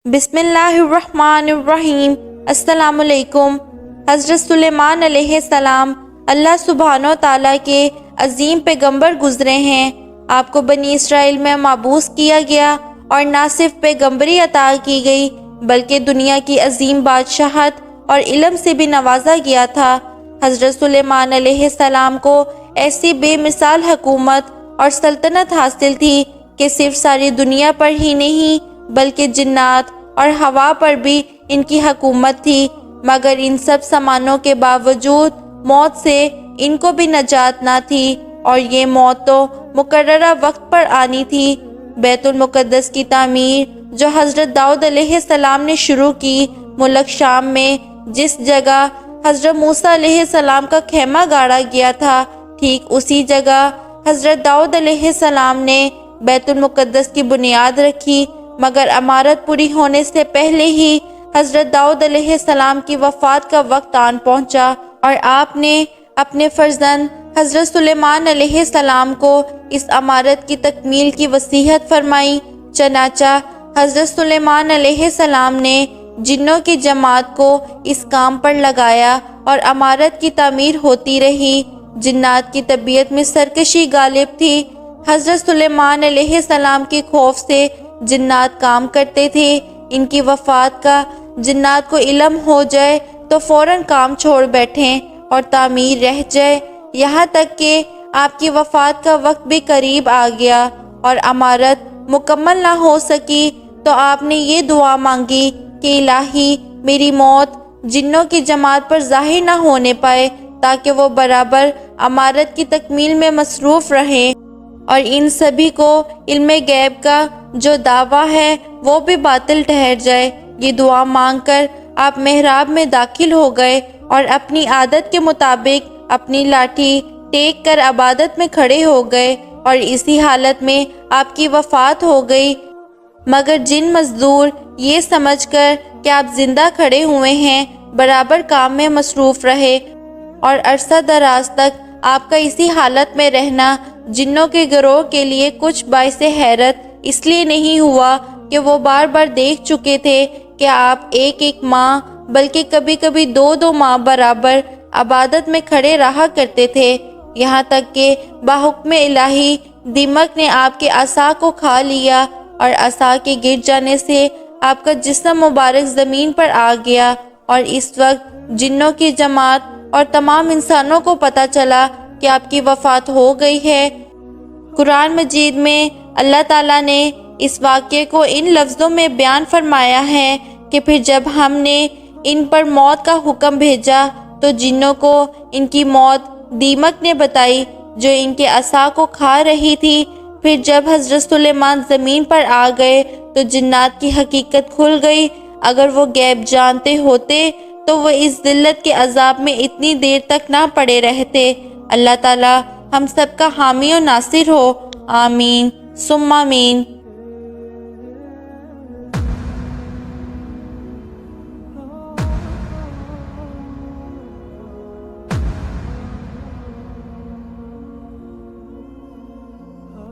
بسم اللہ الرحمن الرحیم۔ السلام علیکم۔ حضرت سلیمان علیہ السلام اللہ سبحانہ و تعالیٰ کے عظیم پیغمبر گزرے ہیں۔ آپ کو بنی اسرائیل میں مبعوث کیا گیا اور نہ صرف پیغمبری عطا کی گئی بلکہ دنیا کی عظیم بادشاہت اور علم سے بھی نوازا گیا تھا۔ حضرت سلیمان علیہ السلام کو ایسی بے مثال حکومت اور سلطنت حاصل تھی کہ صرف ساری دنیا پر ہی نہیں بلکہ جنات اور ہوا پر بھی ان کی حکومت تھی، مگر ان سب سامانوں کے باوجود موت سے ان کو بھی نجات نہ تھی، اور یہ موت تو مقررہ وقت پر آنی تھی۔ بیت المقدس کی تعمیر جو حضرت داؤد علیہ السلام نے شروع کی ملک شام میں، جس جگہ حضرت موسیٰ علیہ السلام کا خیمہ گاڑا گیا تھا، ٹھیک اسی جگہ حضرت داؤد علیہ السلام نے بیت المقدس کی بنیاد رکھی، مگر عمارت پوری ہونے سے پہلے ہی حضرت داؤد علیہ السلام کی وفات کا وقت آن پہنچا، اور آپ نے اپنے فرزند حضرت سلیمان علیہ السلام کو اس عمارت کی تکمیل کی وصیت فرمائی۔ چنانچہ حضرت سلیمان علیہ السلام نے جنوں کی جماعت کو اس کام پر لگایا اور عمارت کی تعمیر ہوتی رہی۔ جنات کی طبیعت میں سرکشی غالب تھی۔ حضرت سلیمان علیہ السلام کے خوف سے جنات کام کرتے تھے۔ ان کی وفات کا جنات کو علم ہو جائے تو فوراً کام چھوڑ بیٹھیں اور تعمیر رہ جائے، یہاں تک کہ آپ کی وفات کا وقت بھی قریب آ گیا اور عمارت مکمل نہ ہو سکی، تو آپ نے یہ دعا مانگی کہ الہی میری موت جنوں کی جماعت پر ظاہر نہ ہونے پائے، تاکہ وہ برابر عمارت کی تکمیل میں مصروف رہیں اور ان سبھی کو علم غیب کا جو دعویٰ ہے وہ بھی باطل ٹھہر جائے۔ یہ دعا مانگ کر آپ محراب میں داخل ہو گئے اور اپنی عادت کے مطابق اپنی لاٹھی ٹیک کر عبادت میں کھڑے ہو گئے، اور اسی حالت میں آپ کی وفات ہو گئی۔ مگر جن مزدور یہ سمجھ کر کہ آپ زندہ کھڑے ہوئے ہیں برابر کام میں مصروف رہے، اور عرصہ دراز تک آپ کا اسی حالت میں رہنا جنوں کے گروہ کے لیے کچھ باعث حیرت اس لیے نہیں ہوا کہ وہ بار بار دیکھ چکے تھے کہ آپ ایک ایک ماہ بلکہ کبھی کبھی دو ماہ برابر عبادت میں کھڑے رہا کرتے تھے، یہاں تک کہ بحکم الہی دیمک نے آپ کے عصا کو کھا لیا، اور عصا کے گر جانے سے آپ کا جسم مبارک زمین پر آ گیا، اور اس وقت جنوں کی جماعت اور تمام انسانوں کو پتہ چلا کہ آپ کی وفات ہو گئی ہے۔ قرآن مجید میں اللہ تعالیٰ نے اس واقعے کو ان لفظوں میں بیان فرمایا ہے کہ پھر جب ہم نے ان پر موت کا حکم بھیجا تو جنوں کو ان کی موت دیمک نے بتائی جو ان کے عصا کو کھا رہی تھی۔ پھر جب حضرت سلیمان زمین پر آ گئے تو جنات کی حقیقت کھل گئی۔ اگر وہ غیب جانتے ہوتے تو وہ اس ذلت کے عذاب میں اتنی دیر تک نہ پڑے رہتے۔ اللہ تعالی ہم سب کا حامی و ناصر ہو، آمین ثم آمین۔